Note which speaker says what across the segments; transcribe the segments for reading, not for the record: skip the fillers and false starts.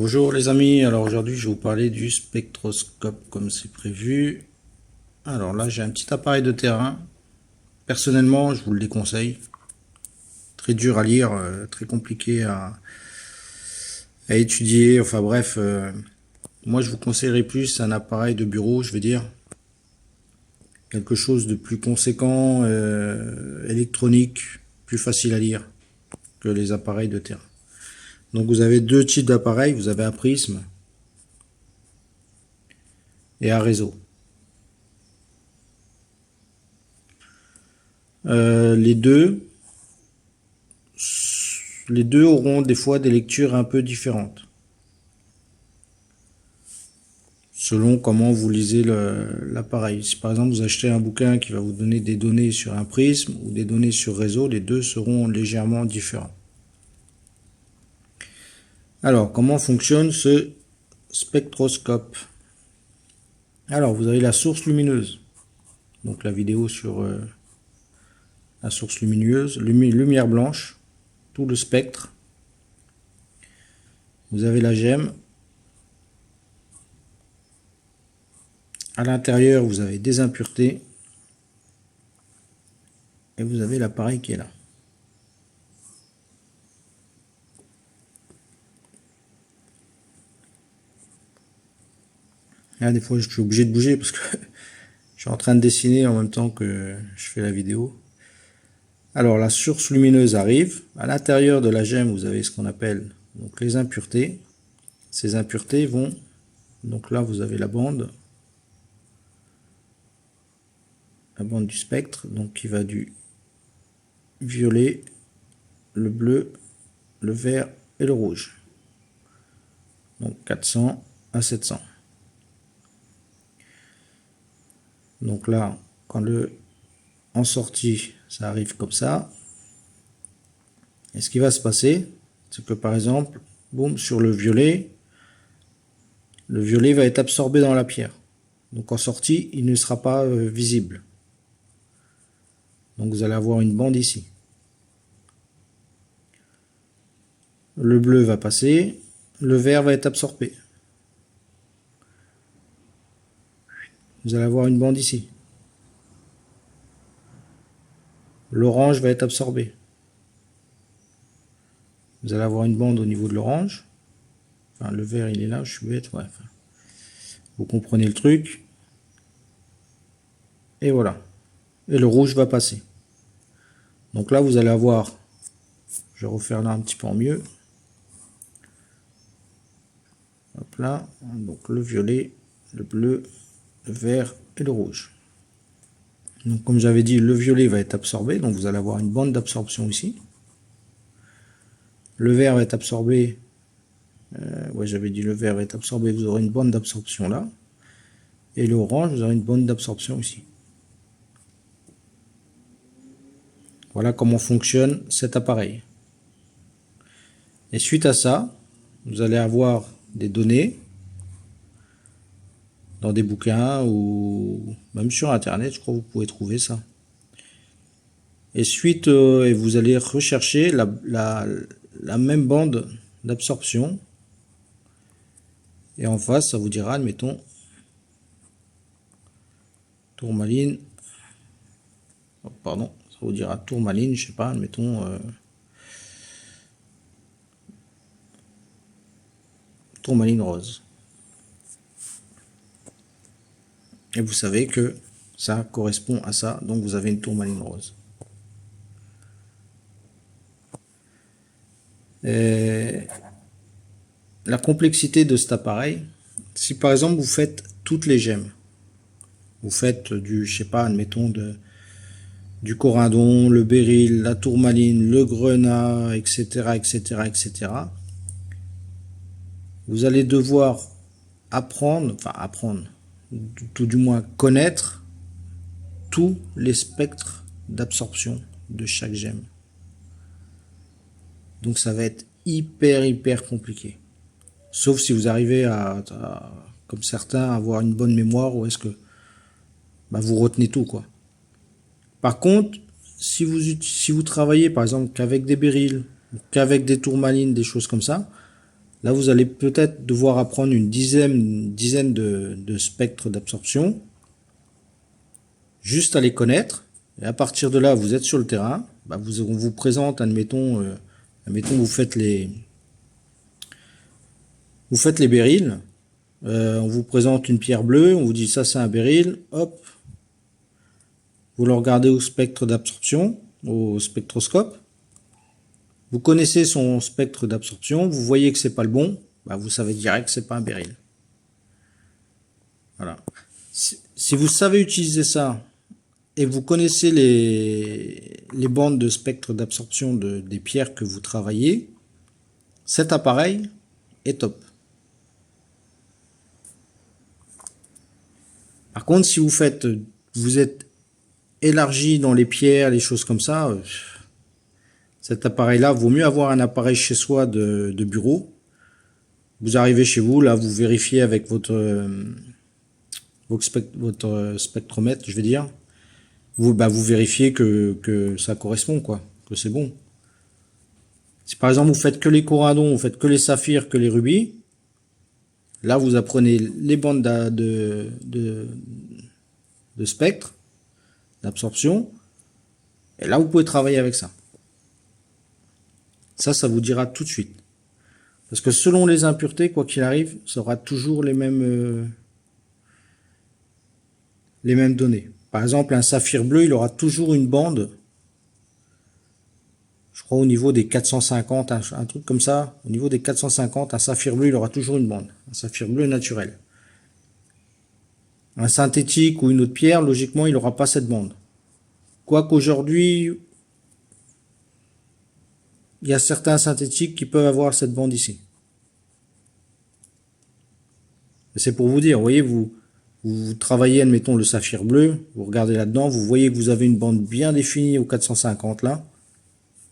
Speaker 1: Bonjour les amis, alors aujourd'hui je vais vous parler du spectroscope comme c'est prévu. Alors là j'ai un petit appareil de terrain, personnellement je vous le déconseille, très dur à lire, très compliqué à étudier, enfin bref, moi je vous conseillerais plus un appareil de bureau, je veux dire, quelque chose de plus conséquent, électronique, plus facile à lire que les appareils de terrain. Donc vous avez deux types d'appareils, vous avez un prisme et un réseau. Les deux auront des fois des lectures un peu différentes, selon comment vous lisez l'appareil. Si par exemple vous achetez un bouquin qui va vous donner des données sur un prisme ou des données sur réseau, les deux seront légèrement différents. Alors, comment fonctionne ce spectroscope? Alors, vous avez la source lumineuse, donc la vidéo sur la source lumineuse, lumière blanche, tout le spectre. Vous avez la gemme. À l'intérieur, vous avez des impuretés. Et vous avez l'appareil qui est là. Là, des fois, je suis obligé de bouger parce que je suis en train de dessiner en même temps que je fais la vidéo. Alors, la source lumineuse arrive. À l'intérieur de la gemme, vous avez ce qu'on appelle donc, les impuretés. Ces impuretés vont... Donc là, vous avez la bande du spectre, donc qui va du violet, le bleu, le vert et le rouge. Donc 400 à 700. Donc là, quand en sortie, ça arrive comme ça. Et ce qui va se passer, c'est que par exemple, boum, sur le violet va être absorbé dans la pierre. Donc en sortie, il ne sera pas visible. Donc vous allez avoir une bande ici. Le bleu va passer, le vert va être absorbé. Vous allez avoir une bande ici. L'orange va être absorbé. Vous allez avoir une bande au niveau de l'orange. Enfin, le vert, il est là, je suis bête. Ouais, enfin, vous comprenez le truc. Et voilà. Et le rouge va passer. Donc là, vous allez avoir... Je vais refaire là un petit peu en mieux. Hop là. Donc le violet, le bleu, le vert et le rouge. Donc comme j'avais dit, le violet va être absorbé. Donc vous allez avoir une bande d'absorption ici. Le vert va être absorbé. Ouais, j'avais dit le vert va être absorbé. Vous aurez une bande d'absorption là. Et l'orange, vous aurez une bande d'absorption ici. Voilà comment fonctionne cet appareil. Et suite à ça, vous allez avoir des données dans des bouquins ou même sur internet, je crois que vous pouvez trouver ça. Et suite, et vous allez rechercher la même bande d'absorption. Et en face, ça vous dira, admettons, tourmaline. Oh, pardon, ça vous dira tourmaline, je sais pas, admettons. Tourmaline rose. Et vous savez que ça correspond à ça, donc vous avez une tourmaline rose. Et la complexité de cet appareil, si par exemple vous faites toutes les gemmes, vous faites du, je sais pas, admettons du corindon, le béryl, la tourmaline, le grenat, etc., etc., etc., vous allez devoir apprendre, tout du moins connaître tous les spectres d'absorption de chaque gemme. Donc ça va être hyper compliqué. Sauf si vous arrivez comme certains, à avoir une bonne mémoire, ou est-ce que vous retenez tout, quoi. Par contre, si vous travaillez par exemple qu'avec des béryls, qu'avec des tourmalines, des choses comme ça, Là, vous allez peut-être devoir apprendre une dizaine de spectres d'absorption, juste à les connaître. Et à partir de là, vous êtes sur le terrain. Bah, on vous présente, admettons, vous faites les béryls. On vous présente une pierre bleue, on vous dit ça c'est un béryl. Hop, vous le regardez au spectre d'absorption, au spectroscope. Vous connaissez son spectre d'absorption, vous voyez que c'est pas le bon, bah vous savez direct que c'est pas un béryl. Voilà. Si vous savez utiliser ça et vous connaissez les bandes de spectre d'absorption des pierres que vous travaillez, cet appareil est top. Par contre, si vous êtes élargi dans les pierres, les choses comme ça, cet appareil-là, vaut mieux avoir un appareil chez soi de bureau. Vous arrivez chez vous, là, vous vérifiez avec votre spectromètre, je vais dire. Vous vérifiez que ça correspond, quoi, que c'est bon. Si par exemple vous faites que les corindons, vous faites que les saphirs, que les rubis, là vous apprenez les bandes de spectre, d'absorption, et là vous pouvez travailler avec ça. Ça vous dira tout de suite. Parce que selon les impuretés, quoi qu'il arrive, ça aura toujours les mêmes données. Par exemple, un saphir bleu, il aura toujours une bande, je crois au niveau des 450, un truc comme ça. Au niveau des 450, un saphir bleu, il aura toujours une bande. Un saphir bleu naturel. Un synthétique ou une autre pierre, logiquement, il n'aura pas cette bande. Quoiqu'aujourd'hui, il y a certains synthétiques qui peuvent avoir cette bande ici. C'est pour vous dire, vous voyez, vous travaillez, admettons, le saphir bleu, vous regardez là-dedans, vous voyez que vous avez une bande bien définie au 450 là,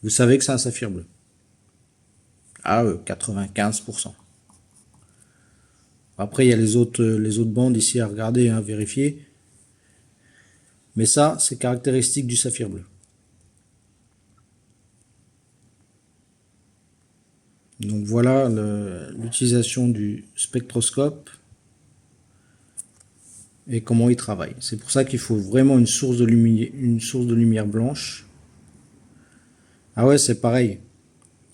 Speaker 1: vous savez que c'est un saphir bleu. À 95%. Après, il y a les autres bandes ici à regarder, à vérifier. Mais ça, c'est caractéristique du saphir bleu. Donc voilà l'utilisation du spectroscope et comment il travaille. C'est pour ça qu'il faut vraiment une source de lumière blanche. Ah ouais, c'est pareil.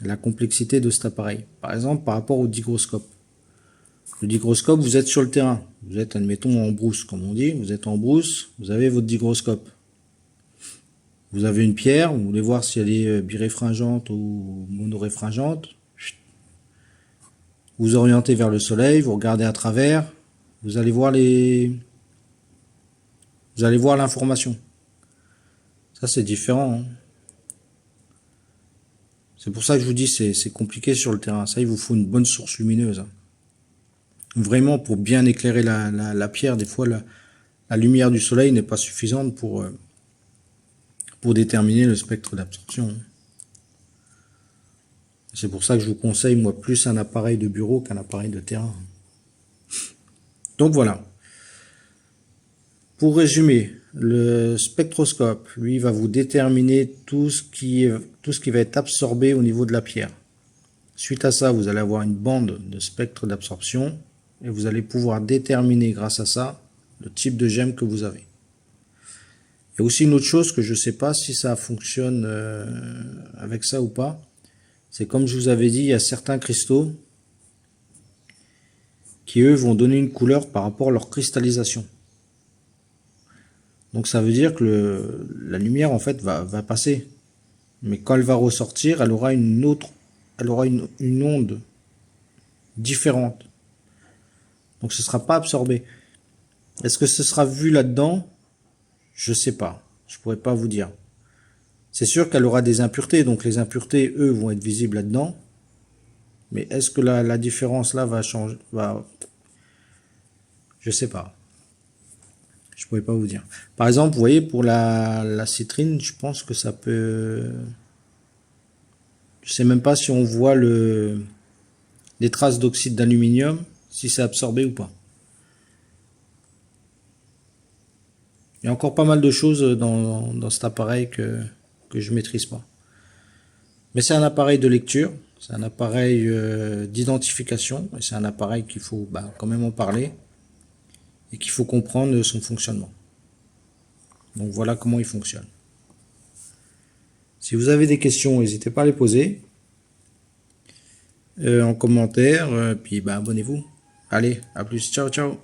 Speaker 1: La complexité de cet appareil. Par exemple, par rapport au digroscope. Le digroscope, vous êtes sur le terrain. Vous êtes, admettons, en brousse, comme on dit. Vous êtes en brousse, vous avez votre digroscope. Vous avez une pierre, vous voulez voir si elle est biréfringente ou monoréfringente. Vous orientez vers le soleil, vous regardez à travers, vous allez voir l'information. Ça, c'est différent. Hein. C'est pour ça que je vous dis, c'est compliqué sur le terrain. Ça, il vous faut une bonne source lumineuse. Hein. Vraiment, pour bien éclairer la pierre, des fois, la lumière du soleil n'est pas suffisante pour déterminer le spectre d'absorption. C'est pour ça que je vous conseille, moi, plus un appareil de bureau qu'un appareil de terrain. Donc voilà. Pour résumer, le spectroscope, lui, va vous déterminer tout ce qui va être absorbé au niveau de la pierre. Suite à ça, vous allez avoir une bande de spectre d'absorption et vous allez pouvoir déterminer grâce à ça le type de gemme que vous avez. Il y a aussi une autre chose que je ne sais pas si ça fonctionne avec ça ou pas. C'est comme je vous avais dit, il y a certains cristaux qui, eux, vont donner une couleur par rapport à leur cristallisation. Donc ça veut dire que la lumière, en fait, va passer. Mais quand elle va ressortir, elle aura une onde différente. Donc ce ne sera pas absorbé. Est-ce que ce sera vu là-dedans? Je ne sais pas. Je ne pourrais pas vous dire. C'est sûr qu'elle aura des impuretés, donc les impuretés, eux, vont être visibles là-dedans. Mais est-ce que la différence là va changer? Je sais pas. Je pourrais pas vous dire. Par exemple, vous voyez, pour la citrine, je pense que ça peut... Je sais même pas si on voit les traces d'oxyde d'aluminium, si c'est absorbé ou pas. Il y a encore pas mal de choses dans cet appareil que je maîtrise pas. Mais c'est un appareil de lecture, C'est un appareil d'identification et c'est un appareil qu'il faut quand même en parler et qu'il faut comprendre son fonctionnement. Donc voilà comment il fonctionne. Si vous avez des questions, n'hésitez pas à les poser en commentaire, puis abonnez-vous. Allez, à plus, ciao ciao.